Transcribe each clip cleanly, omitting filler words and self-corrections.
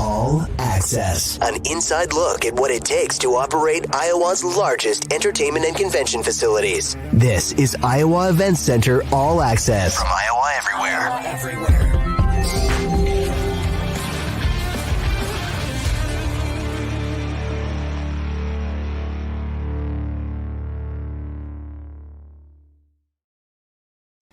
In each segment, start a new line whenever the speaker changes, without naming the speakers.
All Access, an inside look at what it takes to operate Iowa's largest entertainment and convention facilities. This is Iowa Events Center All Access from Iowa Everywhere.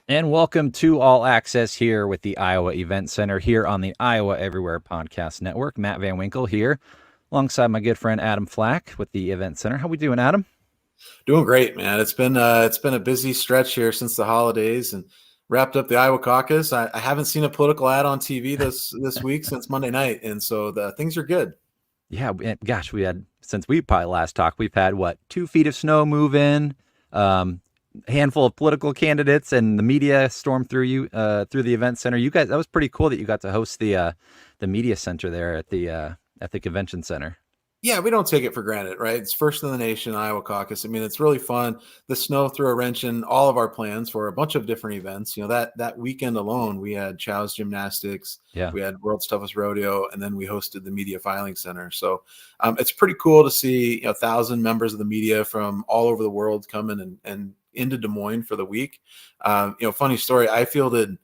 And welcome to All Access here with the Iowa Event Center here on the Iowa Everywhere Podcast Network. Matt Van Winkle here alongside my good friend Adam Flack with the Event Center. How we doing, Adam?
Doing great, man. It's been a busy stretch here since the holidays and wrapped up the Iowa caucus. I haven't seen a political ad on TV this week since Monday night, and so the things are good. Yeah,
gosh, since we probably last talked, we've had 2 feet of snow move in. Handful of political candidates and the media stormed through the event center. You guys, that was pretty cool that you got to host the media center there at the convention center.
Yeah, we don't take it for granted, right? It's first in the nation, Iowa caucus. I mean, it's really fun. The snow threw a wrench in all of our plans for a bunch of different events. You know, that weekend alone, we had Chow's Gymnastics, we had World's Toughest Rodeo, and then we hosted the Media Filing Center. So it's pretty cool to see 1,000 members of the media from all over the world come in and into Des Moines for the week. Funny story, I fielded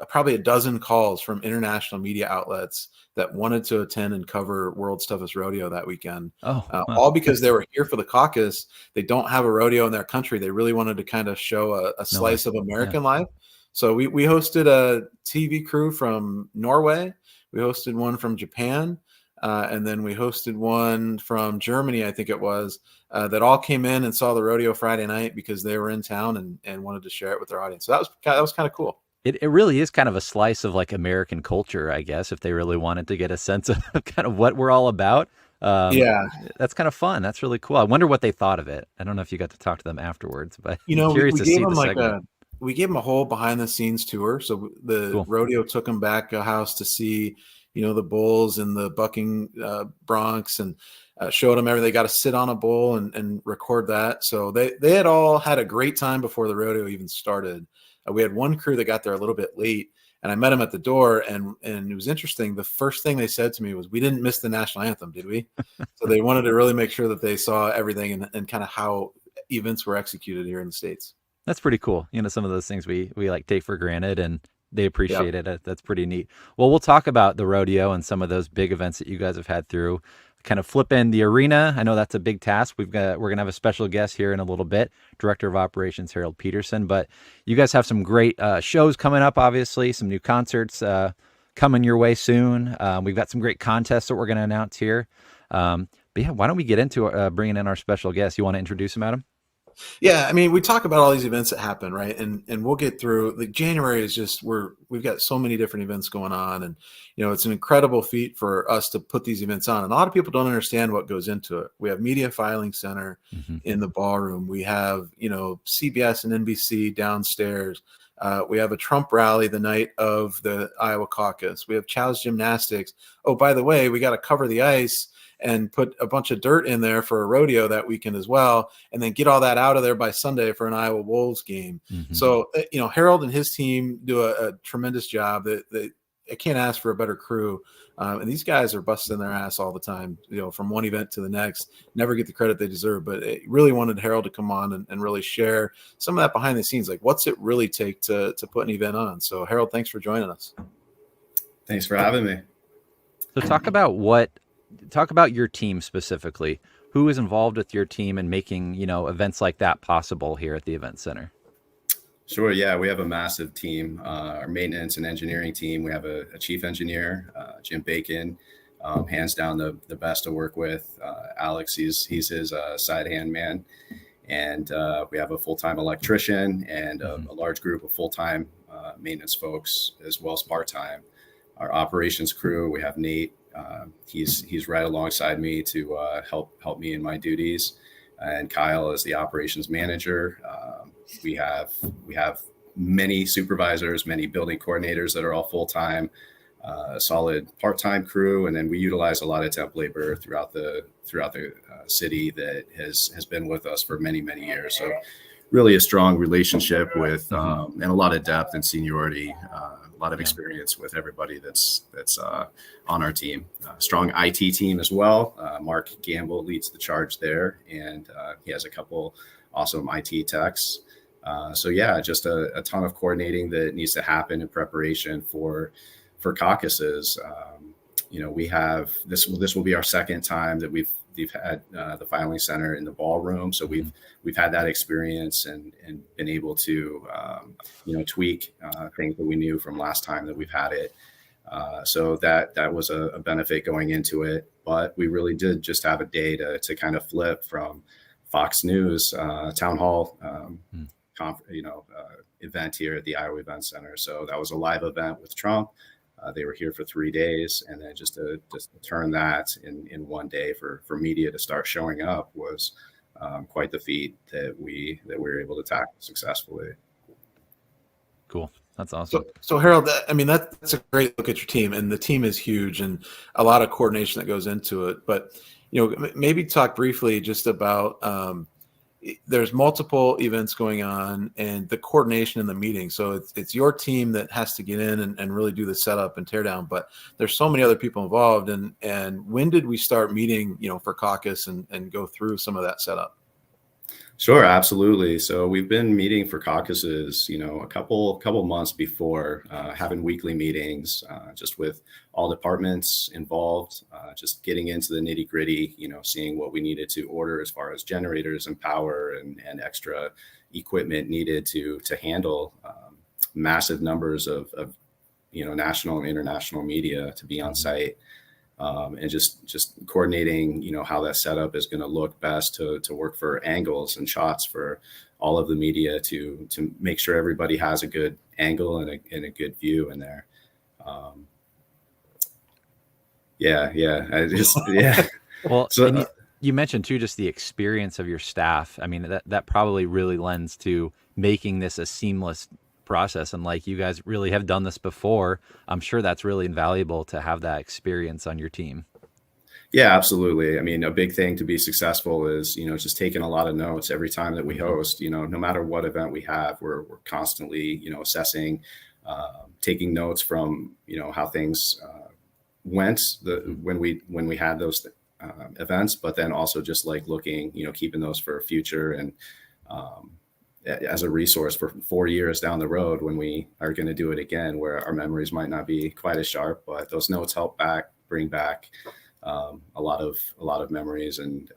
probably a dozen calls from international media outlets that wanted to attend and cover World's Toughest Rodeo that weekend. All because they were here for the caucus. They don't have a rodeo in their country. They really wanted to kind of show a slice of American life. So we hosted a TV crew from Norway. We hosted one from Japan. And then we hosted one from Germany, I think it was, that all came in and saw the rodeo Friday night because they were in town and wanted to share it with their audience. So that was kind of cool.
It really is kind of a slice of American culture, I guess, if they really wanted to get a sense of kind of what we're all about. That's kind of fun. That's really cool. I wonder what they thought of it. I don't know if you got to talk to them afterwards, but I'm curious to see the segment.
We gave them a whole behind the scenes tour. So the rodeo took them back a house to see, the bulls and the bucking broncs and showed them everything. They got to sit on a bull and record that. So they had all had a great time before the rodeo even started. We had one crew that got there a little bit late, and I met them at the door, and it was interesting. The first thing they said to me was, "We didn't miss the national anthem, did we?" So they wanted to really make sure that they saw everything and kind of how events were executed here in the States.
That's pretty cool. Some of those things we take for granted, and they appreciate it. That's pretty neat. Well, we'll talk about the rodeo and some of those big events that you guys have had through. Kind of flip in the arena. I know that's a big task. We're going to have a special guest here in a little bit, Director of Operations Harold Peterson. But you guys have some great shows coming up, obviously, some new concerts coming your way soon. We've got some great contests that we're going to announce here. But yeah, why don't we get into bringing in our special guest? You want to introduce him, Adam?
Yeah, I mean, we talk about all these events that happen, right? And we'll get through. January is just we've got so many different events going on, and it's an incredible feat for us to put these events on. And a lot of people don't understand what goes into it. We have Media Filing Center in the ballroom. We have CBS and NBC downstairs. We have a Trump rally the night of the Iowa caucus. We have Chow's Gymnastics. Oh, by the way, we got to cover the ice and put a bunch of dirt in there for a rodeo that weekend as well, and then get all that out of there by Sunday for an Iowa Wolves game. So, Harold and his team do a tremendous job. That I can't ask for a better crew. And these guys are busting their ass all the time, from one event to the next, never get the credit they deserve. But it really wanted Harold to come on and really share some of that behind the scenes, like what's it really take to put an event on. So Harold, thanks for joining us.
Thanks for having me.
So talk about your team specifically. Who is involved with your team in making, events like that possible here at the Event Center?
Sure. Yeah, we have a massive team. Our maintenance and engineering team. We have a chief engineer, Jim Bacon, hands down the best to work with. Alex, he's his side hand man, and we have a full-time electrician and a large group of full-time maintenance folks as well as part-time. Our operations crew. We have Nate. He's right alongside me to help me in my duties, and Kyle is the operations manager. We have many supervisors, many building coordinators that are all full time, a solid part time crew, and then we utilize a lot of temp labor throughout the city that has been with us for many years. So really a strong relationship with and a lot of depth and seniority lot of experience with everybody that's on our team. Strong IT team as well. Mark Gamble leads the charge there, and he has a couple awesome IT techs. So yeah, just a ton of coordinating that needs to happen in preparation for caucuses. We have this will be our second time that we've had the filing center in the ballroom. So we've had that experience and been able to, tweak things that we knew from last time that we've had it. So that was a benefit going into it, but we really did just have a day to kind of flip from Fox News town hall event here at the Iowa Event Center. So that was a live event with Trump. They were here for 3 days, and then just to turn that in one day for media to start showing up was quite the feat that we were able to tackle successfully.
Cool. That's awesome.
So Harold, that's a great look at your team, and the team is huge and a lot of coordination that goes into it. But maybe talk briefly just about there's multiple events going on and the coordination in the meeting. So it's your team that has to get in and really do the setup and tear down, but there's so many other people involved. And when did we start meeting, for caucus and go through some of that setup?
Sure, absolutely. So we've been meeting for caucuses, a couple months before, having weekly meetings, just with all departments involved, just getting into the nitty gritty, seeing what we needed to order as far as generators and power and extra equipment needed to handle massive numbers of national and international media to be on site. And just coordinating, how that setup is going to look best to work for angles and shots for all of the media to make sure everybody has a good angle and a good view in there.
Well,
so
you mentioned too, just the experience of your staff. I mean, that probably really lends to making this a seamless process, and like you guys really have done this before. I'm sure that's really invaluable to have that experience on your team.
Yeah, absolutely. I mean, a big thing to be successful is, just taking a lot of notes every time that we host. No matter what event we have, we're constantly, assessing, taking notes from, how things went when we had those events, but then also just like looking, keeping those for future and as a resource for 4 years down the road when we are going to do it again, where our memories might not be quite as sharp, but those notes help bring back a lot of memories and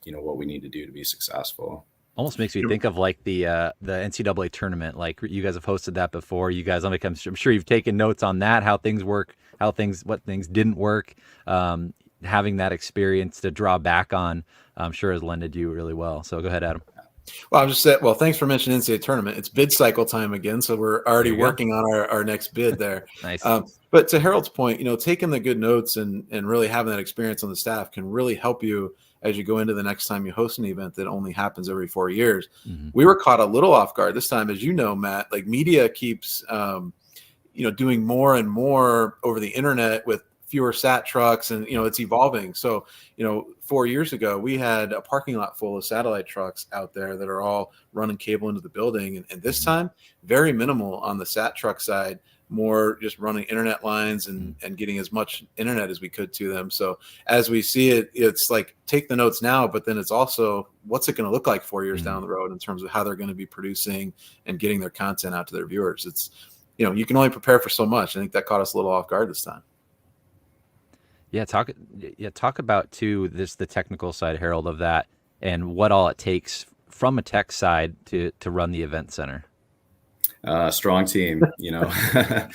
what we need to do to be successftle.
Almost makes me think of like the NCAA tournament. Like you guys have hosted that before. You guys, I'm sure you've taken notes on that, how things work, what things didn't work. Having that experience to draw back on, I'm sure has lended you really well. So go ahead, Adam.
Well, I'm just saying, thanks for mentioning NCAA tournament. It's bid cycle time again, so we're already working on our next bid there.
Nice.
But to Harold's point, taking the good notes and really having that experience on the staff can really help you as you go into the next time you host an event that only happens every 4 years. Mm-hmm. We were caught a little off guard this time, as you know, Matt. Like media keeps, doing more and more over the internet with fewer sat trucks, and it's evolving. So 4 years ago we had a parking lot full of satellite trucks out there that are all running cable into the building, and this time very minimal on the sat truck side, more just running internet lines and getting as much internet as we could to them. So as we see it, it's like take the notes now, but then it's also what's it going to look like 4 years down the road in terms of how they're going to be producing and getting their content out to their viewers. It's you can only prepare for so much. I think that caught us a little off guard this time.
Yeah, talk about too the technical side, Harold, of that, and what all it takes from a tech side to run the event center.
Strong team,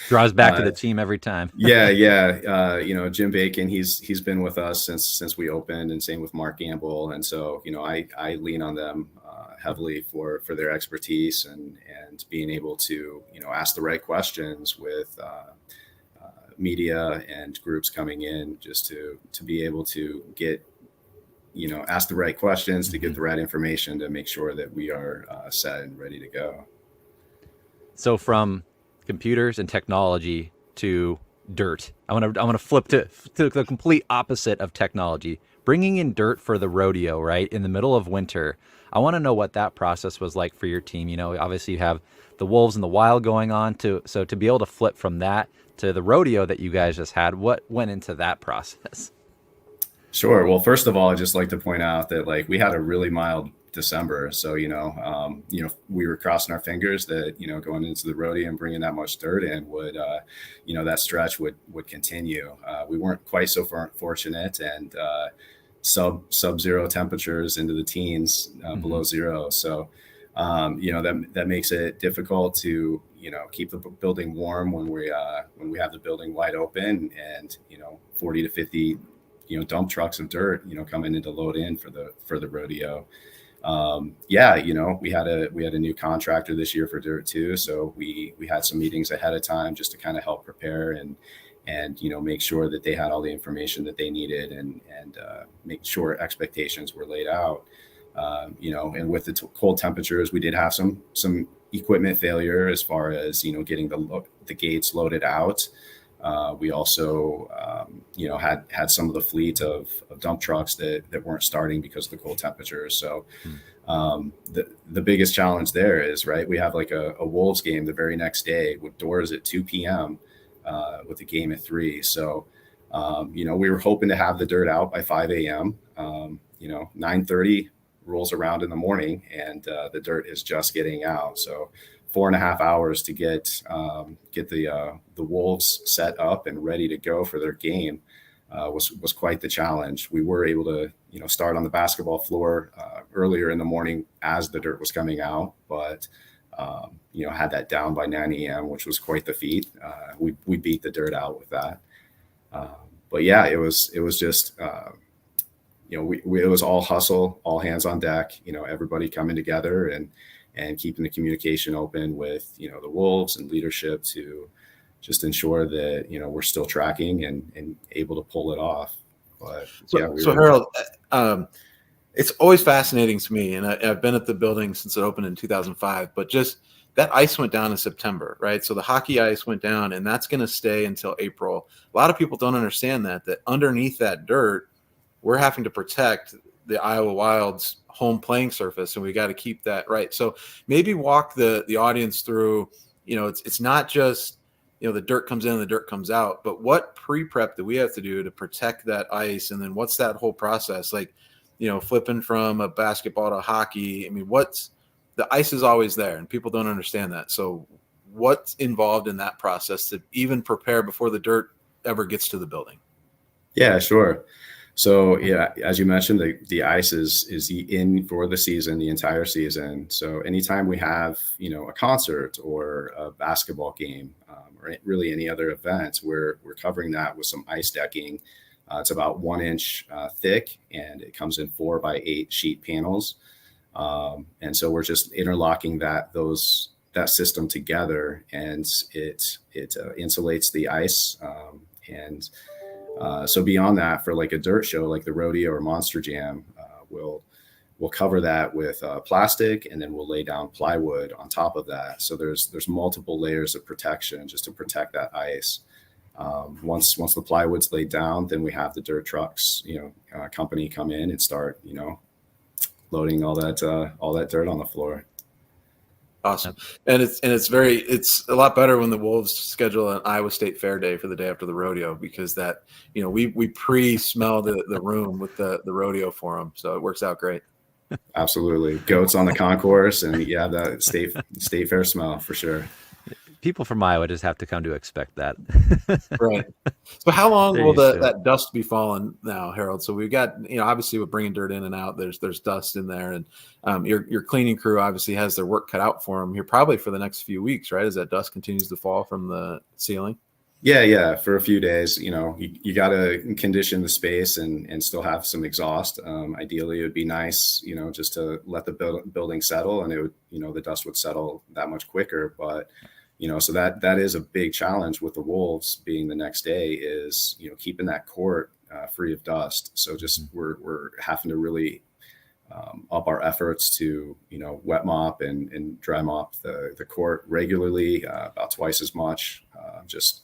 draws back to the team every time.
Jim Bacon, he's been with us since we opened, and same with Mark Gamble, and so I lean on them heavily for their expertise and being able to ask the right questions with media and groups coming in, just to be able to get ask the right questions, to get the right information, to make sure that we are set and ready to go.
So from computers and technology to dirt, I want to flip to the complete opposite of technology, bringing in dirt for the rodeo, right in the middle of winter. I want to know what that process was like for your team. Obviously you have the Wolves and the Wild going on so to be able to flip from that to the rodeo that you guys just had, what went into that process?
Sure. Well, first of all, I'd just like to point out that like we had a really mild December. So, we were crossing our fingers that, going into the rodeo and bringing that much dirt in would, that stretch would continue. We weren't quite so fortunate, and sub-zero temperatures into the teens, below zero. So, that makes it difficult to, keep the building warm when we have the building wide open and, 40 to 50, dump trucks of dirt, coming in to load in for the rodeo. We had a new contractor this year for dirt too. So we had some meetings ahead of time just to kind of help prepare and make sure that they had all the information that they needed and make sure expectations were laid out. And with the cold temperatures, we did have some equipment failure as far as, getting the gates loaded out. We also, had some of the fleet of dump trucks that weren't starting because of the cold temperatures. So the biggest challenge there is, right, we have like a Wolves game the very next day with doors at 2 p.m. With the game at 3. So, we were hoping to have the dirt out by 5 a.m. 9:30 rolls around in the morning and the dirt is just getting out. So 4.5 hours to get the Wolves set up and ready to go for their game was quite the challenge. We were able to start on the basketball floor earlier in the morning as the dirt was coming out, but had that down by 9 a.m., which was quite the feat. We beat the dirt out with that. But yeah, it was just it was all hustle, all hands on deck. Everybody coming together and keeping the communication open with, the Wolves and leadership to just ensure that, we're still tracking and able to pull it off. But
Harold, it's always fascinating to me. And I've been at the building since it opened in 2005, but just that ice went down in September, right? So the hockey ice went down and that's going to stay until April. A lot of people don't understand that underneath that dirt, we're having to protect the Iowa Wild's home playing surface, and we got to keep that right. So maybe walk the audience through, it's not just, the dirt comes in and the dirt comes out, but what pre-prep do we have to do to protect that ice? And then what's that whole process? Like, flipping from a basketball to hockey. I mean, the ice is always there and people don't understand that. So what's involved in that process to even prepare before the dirt ever gets to the building?
Yeah, sure. So yeah, as you mentioned, the ice is in for the season, the entire season. So anytime we have, a concert or a basketball game, or really any other event, we're covering that with some ice decking. It's about 1 inch thick, and it comes in 4 by 8 sheet panels. And so we're just interlocking that system together, and it insulates the ice. So beyond that, for like a dirt show, like the rodeo or Monster Jam, we'll cover that with plastic, and then we'll lay down plywood on top of that. So there's multiple layers of protection just to protect that ice. Once the plywood's laid down, then we have the dirt trucks, company come in and start, loading all that dirt on the floor.
Awesome. And it's a lot better when the Wolves schedule an Iowa State Fair day for the day after the rodeo, because that, we pre-smell the room with the rodeo for them. So it works out great.
Absolutely. Goats on the concourse, and you have that state fair smell for sure.
People from Iowa just have to come to expect that.
Right. So how long will that dust be falling now, Harold? So we've got, obviously with bringing dirt in and out, there's dust in there, and your cleaning crew obviously has their work cut out for them here probably for the next few weeks, right? As that dust continues to fall from the ceiling.
Yeah. For a few days, you got to condition the space and still have some exhaust. Ideally, it would be nice, just to let the building settle, and it would, the dust would settle that much quicker. But, so that is a big challenge with the Wolves being the next day is, keeping that court free of dust. So just we're having to really up our efforts to, wet mop and dry mop the court regularly, about twice as much, just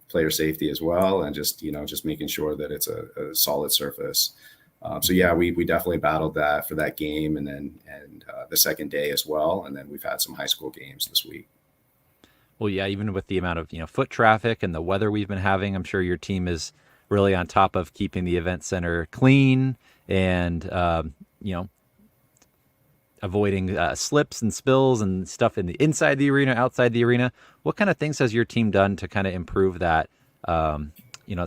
player safety as well, and just making sure that it's a solid surface. So yeah, we definitely battled that for that game, and the second day as well, and then we've had some high school games this week.
Well, yeah, even with the amount of foot traffic and the weather we've been having, I'm sure your team is really on top of keeping the event center clean and avoiding slips and spills and stuff in the inside the arena, outside the arena. What kind of things has your team done to kind of improve that,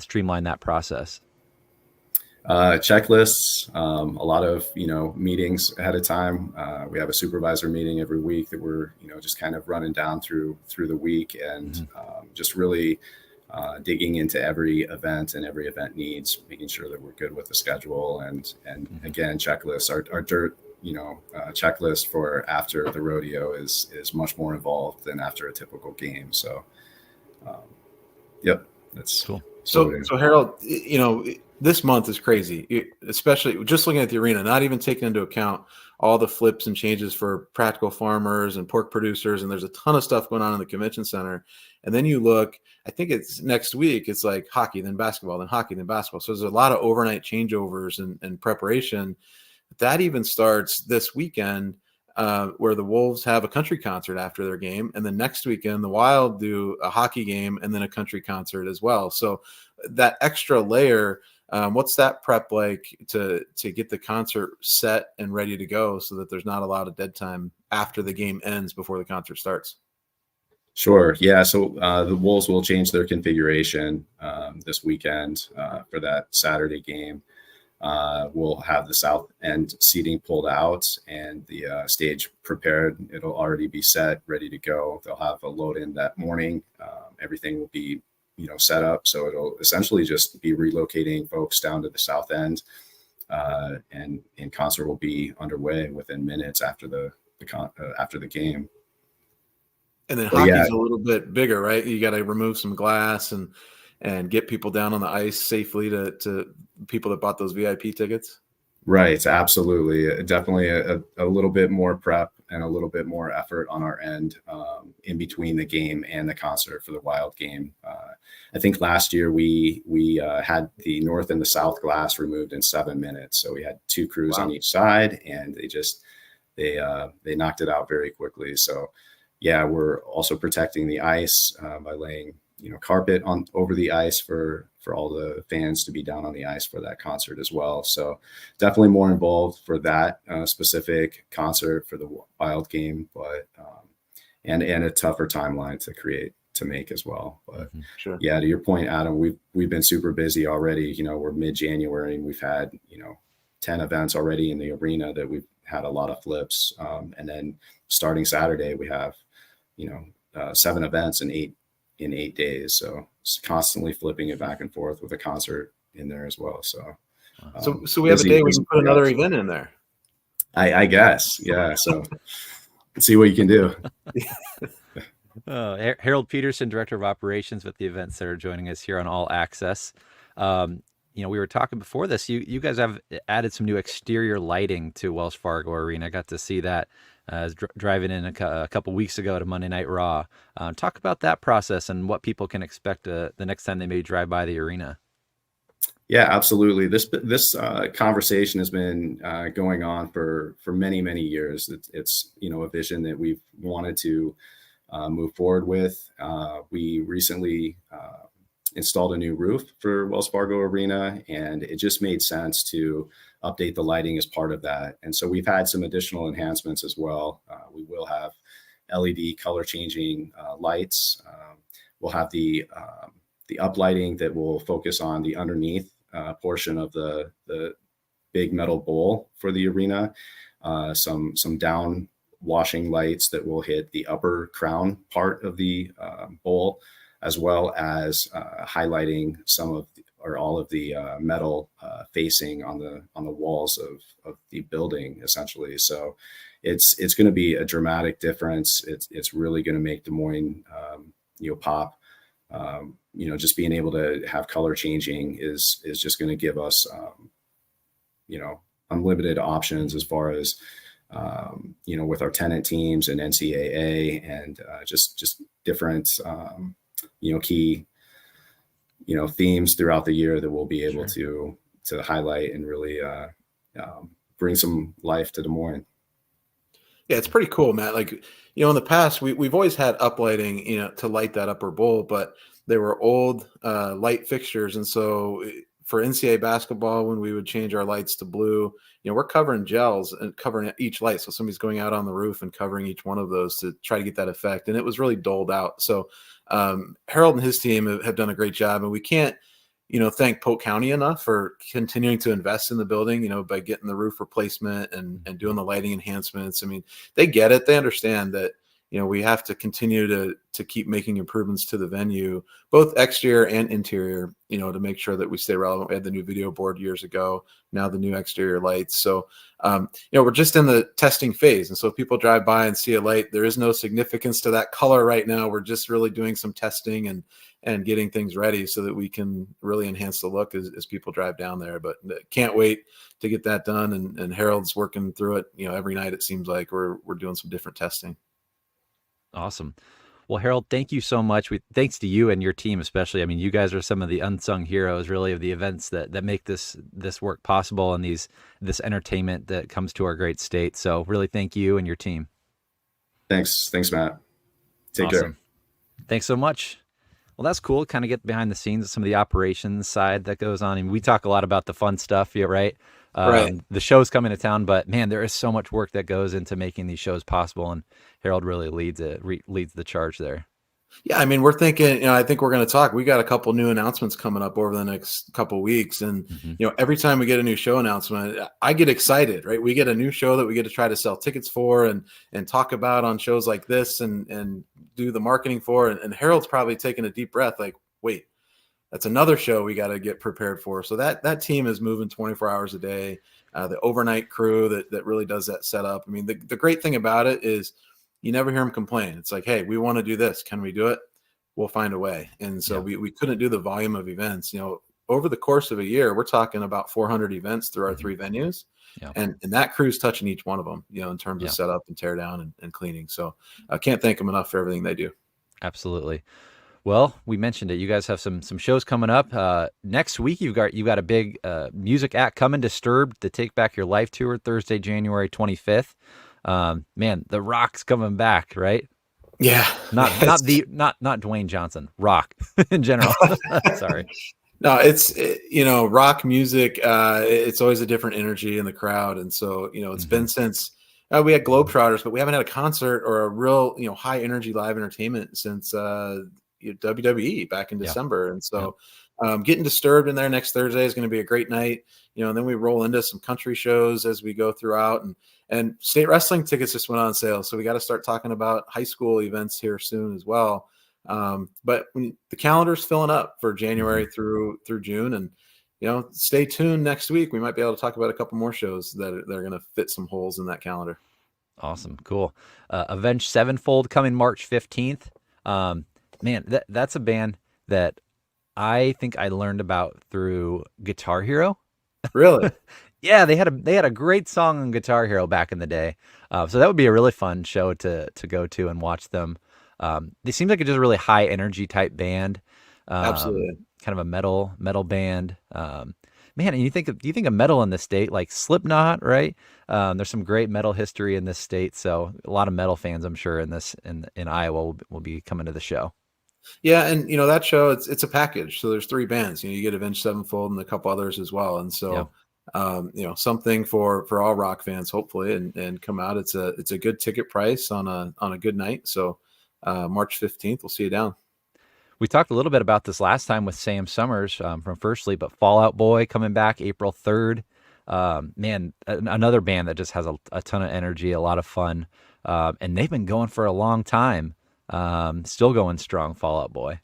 streamline that process?
Checklists, a lot of, meetings ahead of time. We have a supervisor meeting every week that we're, just kind of running down through the week, and just really digging into every event and every event needs, making sure that we're good with the schedule. And again, checklists, our dirt, checklist for after the rodeo is much more involved than after a typical game. So, yep, that's
cool.
So Harold, this month is crazy, especially just looking at the arena, not even taking into account all the flips and changes for practical farmers and pork producers. And there's a ton of stuff going on in the convention center. And then you look, I think it's next week, it's like hockey, then basketball, then hockey, then basketball. So there's a lot of overnight changeovers and preparation. That even starts this weekend, where the Wolves have a country concert after their game. And then next weekend, the Wild do a hockey game and then a country concert as well. So that extra layer, what's that prep like to get the concert set and ready to go so that there's not a lot of dead time after the game ends before the concert starts?
Sure. Yeah. So the Wolves will change their configuration this weekend for that Saturday game. We'll have the south end seating pulled out and the stage prepared. It'll already be set, ready to go. They'll have a load in that morning. Everything will be, set up. So it'll essentially just be relocating folks down to the south end, and concert will be underway within minutes after the game.
And then hockey's a little bit bigger, right? You got to remove some glass and get people down on the ice safely to people that bought those VIP tickets.
Right. Absolutely. Definitely a little bit more prep and a little bit more effort on our end in between the game and the concert for the Wild game. I think last year we had the north and the south glass removed in 7 minutes. So we had 2 crews on each side, and they knocked it out very quickly. So yeah, we're also protecting the ice by laying carpet over the ice for all the fans to be down on the ice for that concert as well. So definitely more involved for that specific concert for the Wild game, but and a tougher timeline to make as well. But
sure.
Yeah, to your point, Adam, we've been super busy already. We're mid-January and we've had 10 events already in the arena that we've had a lot of flips, and then starting Saturday we have 7 events in 8 days. So it's constantly flipping it back and forth with a concert in there as well. So,
so we have a day we can put another event in there.
I guess. Yeah. So let's see what you can do.
Harold Peterson, Director of Operations with the Event Center, joining us here on All Access. We were talking before this, you guys have added some new exterior lighting to Wells Fargo Arena. I got to see that. I was driving in a couple weeks ago to Monday Night Raw. Talk about that process and what people can expect the next time they may drive by the arena.
Yeah, absolutely. This conversation has been going on for many, many years. It's a vision that we've wanted to move forward with. We recently installed a new roof for Wells Fargo Arena, and it just made sense to update the lighting as part of that. And so we've had some additional enhancements as well. We will have LED color changing lights. We'll have the uplighting that will focus on the underneath portion of the big metal bowl for the arena. Some down washing lights that will hit the upper crown part of the bowl, as well as highlighting some of or all of the metal facing on the walls of the building, essentially. So it's going to be a dramatic difference. It's really going to make Des Moines pop. Just being able to have color changing is just going to give us unlimited options as far as with our tenant teams and NCAA and just different key themes throughout the year that we'll be able to to highlight and really bring some life to Des Moines.
Yeah, it's pretty cool, Matt. Like, in the past, we've always had uplighting, to light that upper bowl, but they were old light fixtures. And so for NCAA basketball, when we would change our lights to blue, we're covering gels and covering each light. So somebody's going out on the roof and covering each one of those to try to get that effect. And it was really doled out. So Harold and his team have done a great job, and we can't, thank Polk County enough for continuing to invest in the building, by getting the roof replacement and doing the lighting enhancements. I mean, they get it. They understand that, we have to continue to keep making improvements to the venue, both exterior and interior, to make sure that we stay relevant. We had the new video board years ago, now the new exterior lights. So, we're just in the testing phase. And so if people drive by and see a light, there is no significance to that color right now. We're just really doing some testing and getting things ready so that we can really enhance the look as people drive down there. But can't wait to get that done. And Harold's working through it, every night. It seems like we're doing some different testing.
Awesome. Well, Harold, thank you so much. Thanks to you and your team, especially. I mean, you guys are some of the unsung heroes, really, of the events that make this work possible and this entertainment that comes to our great state. So really thank you and your team.
Thanks, Matt. Take care.
Thanks so much. Well, that's cool. Kind of get behind the scenes of some of the operations side that goes on. And we talk a lot about the fun stuff, yeah, right?
Right.
The shows coming to town, but man, there is so much work that goes into making these shows possible. And Harold really leads the charge there. Yeah.
I mean, we're thinking, I think we're going to talk. We got a couple new announcements coming up over the next couple of weeks. And, every time we get a new show announcement, I get excited, right? We get a new show that we get to try to sell tickets for and talk about on shows like this and do the marketing for. And Harold's probably taking a deep breath, like, wait, that's another show we got to get prepared for. So that team is moving 24 hours a day. The overnight crew that really does that setup. I mean, the great thing about it is you never hear them complain. It's like, hey, we want to do this. Can we do it? We'll find a way. And so we couldn't do the volume of events. Over the course of a year, we're talking about 400 events through our 3 venues. Yeah. And that crew's touching each one of them, in terms of setup and tear down and cleaning. So I can't thank them enough for everything they do.
Absolutely. Well, we mentioned it. You guys have some shows coming up. Next week, you've got a big music act coming, Disturbed, the Take Back Your Life tour, Thursday, January 25th. Man, the Rock's coming back, right?
Yeah.
Not Dwayne Johnson, Rock in general. Sorry.
No, it's rock music. It's always a different energy in the crowd, and so it's been since we had Globetrotters, but we haven't had a concert or a real high energy live entertainment since WWE back in December. And so getting Disturbed in there next Thursday is going to be a great night. And then we roll into some country shows as we go throughout, and state wrestling tickets just went on sale. So we got to start talking about high school events here soon as well. But when the calendar's filling up for January through June, and stay tuned next week. We might be able to talk about a couple more shows that are going to fit some holes in that calendar.
Awesome. Cool. Avenged Sevenfold coming March 15th. Man, that's a band that I think I learned about through Guitar Hero.
Really?
Yeah, they had a great song on Guitar Hero back in the day. So that would be a really fun show to go to and watch them. They seem like just a really high energy type band.
Absolutely.
Kind of a metal band. Man, and you think of metal in this state, like Slipknot, right? There's some great metal history in this state, so a lot of metal fans, I'm sure, in Iowa will be coming to the show.
Yeah, and that show it's a package. So there's 3 bands. You get Avenged Sevenfold and a couple others as well. And so something for all rock fans, hopefully, and come out. It's a good ticket price on a good night. So March 15th, we'll see you down.
We talked a little bit about this last time with Sam Summers from First Sleep, but Fall Out Boy coming back April 3rd. Man, another band that just has a ton of energy, a lot of fun, and they've been going for a long time. Still going strong, Fall Out Boy.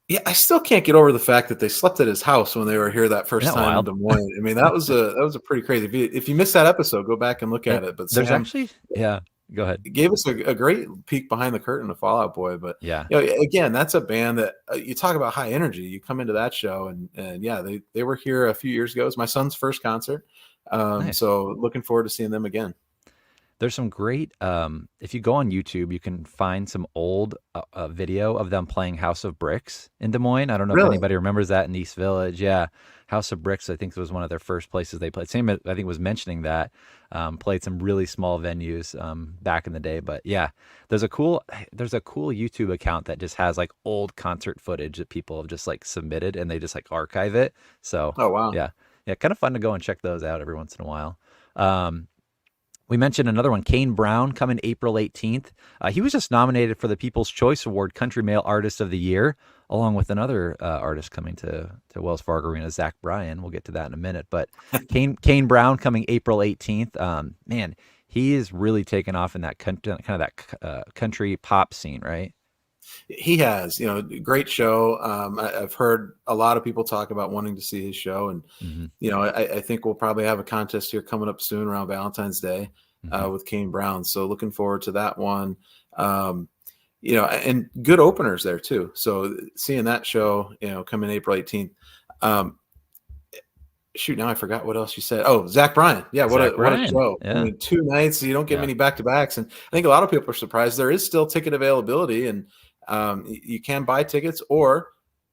Yeah, I still can't get over the fact that they slept at his house when they were here that first time
wild?
in Des Moines. I mean, that was a pretty crazy. If you missed that episode, go back and look at it. But
there's actually, go ahead.
It gave us a great peek behind the curtain of Fall Out Boy. But again, that's a band that you talk about high energy. You come into that show, and they were here a few years ago. It was my son's first concert. Nice. So looking forward to seeing them again.
There's some great, if you go on YouTube, you can find some old video of them playing House of Bricks in Des Moines. I don't know if
Really?
anybody remembers that in East Village. Yeah. House of Bricks, I think was one of their first places they played. Same, I think was mentioning that, played some really small venues back in the day. But yeah, there's a cool YouTube account that just has like old concert footage that people have just like submitted and they just like archive it. So
Oh, wow.
yeah, yeah, kind of fun to go and check those out every once in a while. Um, we mentioned another one, Kane Brown, coming April 18th. He was just nominated for the People's Choice Award, Country Male Artist of the Year, along with another artist coming to Wells Fargo Arena, Zach Bryan. We'll get to that in a minute. But Kane Brown coming April 18th. Man, he is really taken off in that kind of that country pop scene, right?
He has, great show. I've heard a lot of people talk about wanting to see his show, and
Mm-hmm.
I think we'll probably have a contest here coming up soon around Valentine's Day
Mm-hmm.
with Kane Brown. So looking forward to that one. And good openers there too. So seeing that show, coming April 18th. Shoot, now I forgot what else you said. Oh, Zach Bryan. Yeah, what
Zach
a
Bryan.
show.
Yeah.
I mean, 2 nights, you don't get
Yeah.
many back-to-backs. And I think a lot of people are surprised. There is still ticket availability, and you can buy tickets or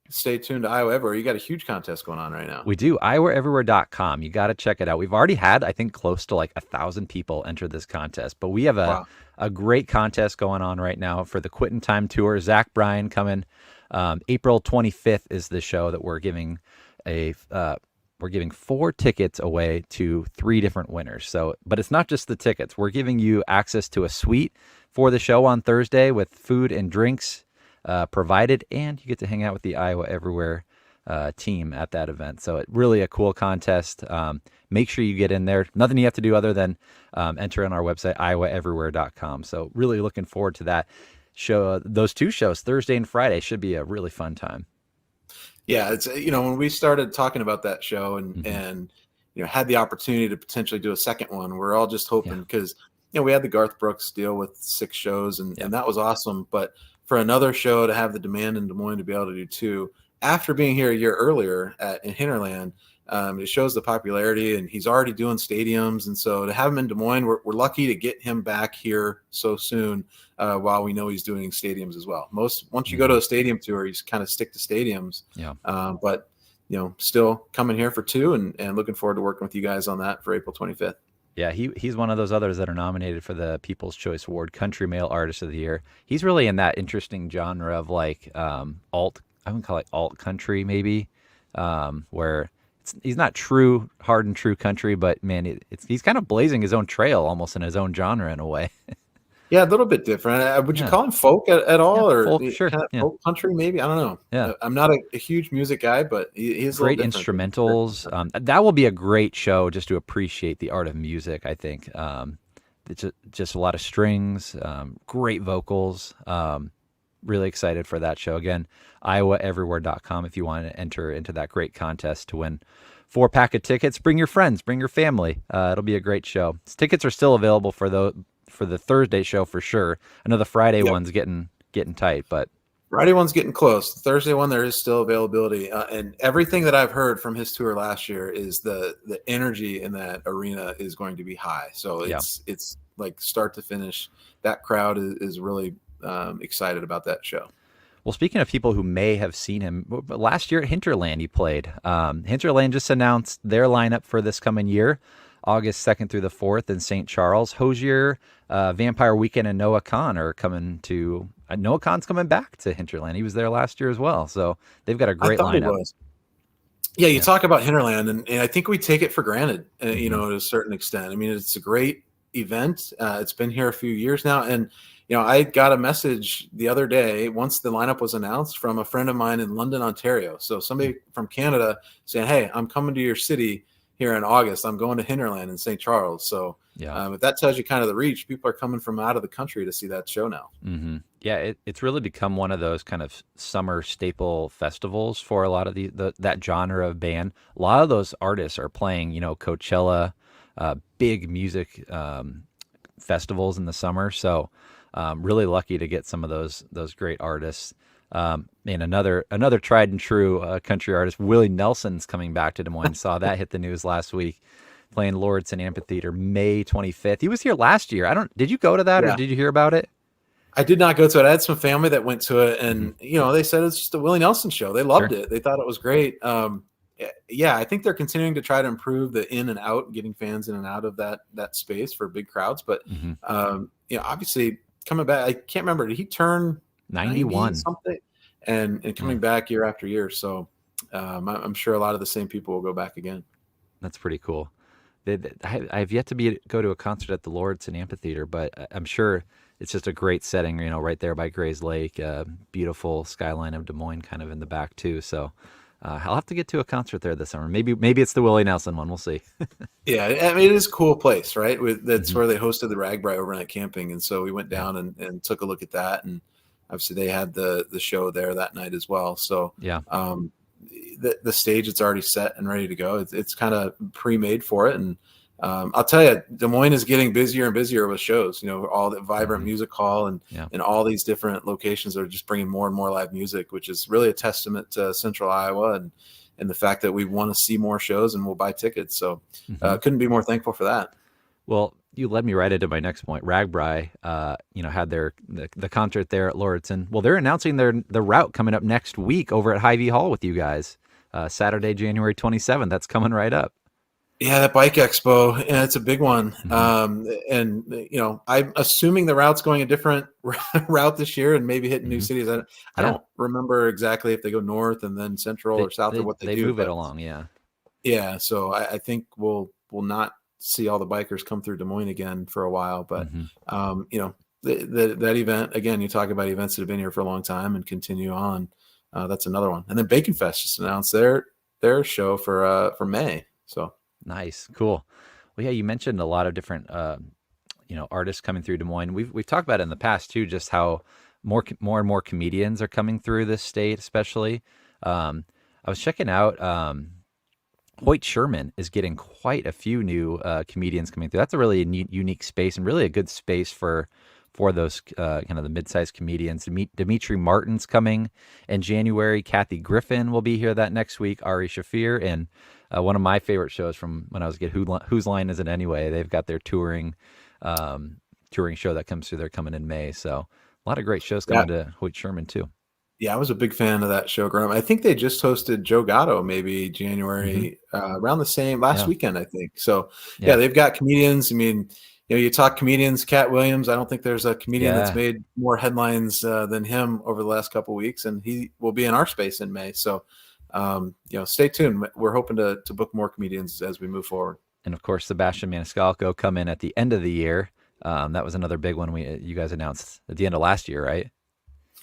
stay tuned to Iowa Everywhere. You got a huge contest going on right now.
We do. IowaEverywhere.com. You got to check it out. We've already had, I think, close to like 1,000 people enter this contest, but we have a great contest going on right now for the Quittin' Time Tour. Zach Bryan coming. April 25th is the show that we're giving we're giving 4 tickets away to 3 different winners. So, but it's not just the tickets. We're giving you access to a suite for the show on Thursday with food and drinks provided, and you get to hang out with the Iowa Everywhere team at that event. So it really a cool contest. Make sure you get in there. Nothing you have to do other than enter on our website, iowaeverywhere.com. So really looking forward to that show. Those 2 shows, Thursday and Friday, should be a really fun time.
Yeah, it's when we started talking about that show and had the opportunity to potentially do a second one, we're all just hoping because we had the Garth Brooks deal with 6 shows and that was awesome. But for another show to have the demand in Des Moines to be able to do 2 after being here a year earlier in Hinterland, it shows the popularity, and he's already doing stadiums. And so to have him in Des Moines, we're lucky to get him back here so soon while we know he's doing stadiums as well. Once you go to a stadium tour, you kind of stick to stadiums.
Yeah.
But still coming here for 2 and looking forward to working with you guys on that for April 25th.
Yeah, he's one of those others that are nominated for the People's Choice Award, Country Male Artist of the Year. He's really in that interesting genre of like alt, I would call it alt country maybe, where he's not true, hard and true country, but man, he's kind of blazing his own trail almost in his own genre in a way.
Yeah, a little bit different. Would you call him folk at all, or
folk, sure.
kind of folk country maybe? I don't know.
Yeah.
I'm not a huge music guy, but he's
great
a little different.
instrumentals. That will be a great show just to appreciate the art of music, I think. It's just a lot of strings, great vocals. Really excited for that show. Again, iowaeverywhere.com if you want to enter into that great contest to win 4-pack of tickets. Bring your friends, bring your family. It'll be a great show. Tickets are still available for the Thursday show for sure. I know the Friday one's getting tight, but
Friday one's getting close. The Thursday one, there is still availability. And everything that I've heard from his tour last year is the energy in that arena is going to be high. So it's like start to finish. That crowd is really excited about that show.
Well, speaking of people who may have seen him, last year at Hinterland he played. Hinterland just announced their lineup for this coming year, August 2nd through the 4th in St. Charles. Hosier, Vampire Weekend, and Noah Khan are coming to Noah Khan's coming back to Hinterland. He was there last year as well. So they've got a great lineup.
Yeah, you talk about Hinterland, and I think we take it for granted, to a certain extent. I mean, it's a great event. It's been here a few years now. And, I got a message the other day once the lineup was announced from a friend of mine in London, Ontario. So somebody from Canada saying, hey, I'm coming to your city here in August. I'm going to Hinterland in St. Charles. So if that tells you kind of the reach, people are coming from out of the country to see that show now.
Mm-hmm. Yeah, it's really become one of those kind of summer staple festivals for a lot of that genre of band. A lot of those artists are playing, Coachella, big music festivals in the summer. So really lucky to get some of those great artists. And another tried and true country artist, Willie Nelson's coming back to Des Moines. Saw that hit the news last week. playing Lauridsen Amphitheater May 25th. He was here last year. Did you go to that or did you hear about it?
I did not go to it. I had some family that went to it, and they said it's just a Willie Nelson show. They loved it. They thought it was great. I think they're continuing to try to improve the in and out, getting fans in and out of that space for big crowds. But obviously coming back, I can't remember. Did he turn
91
something? And coming back year after year. So I'm sure a lot of the same people will go back again.
That's pretty cool. I've yet to go to a concert at the Lauridsen Amphitheater, but I'm sure it's just a great setting, right there by Gray's Lake, beautiful skyline of Des Moines kind of in the back too. So I'll have to get to a concert there this summer. Maybe it's the Willie Nelson one. We'll see.
Yeah, I mean, it is a cool place, right? That's where they hosted the Ragbri overnight camping. And so we went down and took a look at that. And obviously they had the show there that night as well. So
yeah.
The stage, it's already set and ready to go. It's kind of pre-made for it. And I'll tell you, Des Moines is getting busier and busier with shows, all the vibrant music hall and all these different locations are just bringing more and more live music, which is really a testament to Central Iowa and the fact that we want to see more shows and we'll buy tickets. So couldn't be more thankful for that.
Well, you led me right into my next point. Ragbri, had the concert there at Lauridsen. Well, they're announcing the route coming up next week over at Hy-Vee Hall with you guys. Saturday, January 27th. That's coming right up.
Yeah, that bike expo, and it's a big one. I'm assuming the route's going a different route this year and maybe hitting new cities. I don't remember exactly if they go north and then central or south or what they do.
They move it along, yeah.
Yeah, so I think we'll not see all the bikers come through Des Moines again for a while. But, that event, again, you talk about events that have been here for a long time and continue on. That's another one. And then Bacon Fest just announced their show for May. So
nice, cool. Well, yeah, you mentioned a lot of different artists coming through Des Moines. We've talked about it in the past too, just how more and more comedians are coming through this state, especially. I was checking out Hoyt Sherman is getting quite a few new comedians coming through. That's a really unique space and really a good space for those kind of the mid-sized comedians. Dimitri Martin's coming in January. Kathy Griffin will be here that next week. Ari Shafir, and one of my favorite shows from when I was a kid, Whose Line Is It Anyway? They've got their touring show that comes through. They're coming in May. So a lot of great shows coming to Hoyt Sherman too.
Yeah, I was a big fan of that show growing up. I think they just hosted Joe Gatto maybe January around the same last weekend, I think. So yeah, they've got comedians. I mean, you talk comedians, Cat Williams. I don't think there's a comedian that's made more headlines than him over the last couple of weeks, and he will be in our space in May. So, stay tuned. We're hoping to book more comedians as we move forward.
And of course, Sebastian Maniscalco come in at the end of the year. That was another big one you guys announced at the end of last year, right?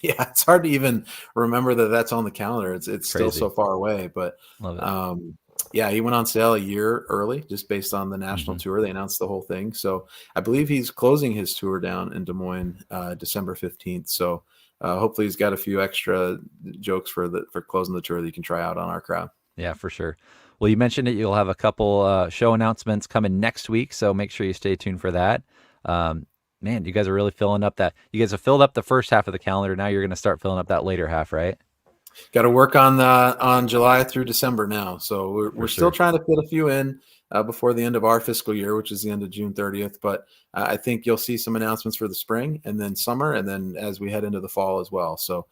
Yeah, it's hard to even remember that's on the calendar. It's still so far away, but
love it.
Yeah, he went on sale a year early just based on the national tour. They announced the whole thing. So I believe he's closing his tour down in Des Moines December 15th. So hopefully he's got a few extra jokes for closing the tour that you can try out on our crowd. Yeah,
for sure. Well, you mentioned it. You'll have a couple show announcements coming next week, so make sure you stay tuned for that. Man, you guys are really filling up that. You guys have filled up the first half of the calendar. Now you're going to start filling up that later half, right?
Got to work on July through December now. So we're still trying to fit a few in before the end of our fiscal year, which is the end of June 30th. But I think you'll see some announcements for the spring and then summer, and then as we head into the fall as well. So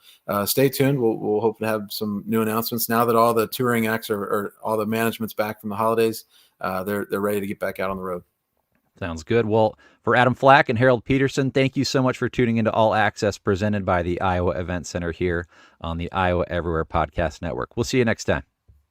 stay tuned. We'll hope to have some new announcements now that all the touring acts or all the management's back from the holidays. They're ready to get back out on the road.
Sounds good. Well, for Adam Flack and Harold Peterson, thank you so much for tuning into All Access presented by the Iowa Event Center here on the Iowa Everywhere Podcast Network. We'll see you next time.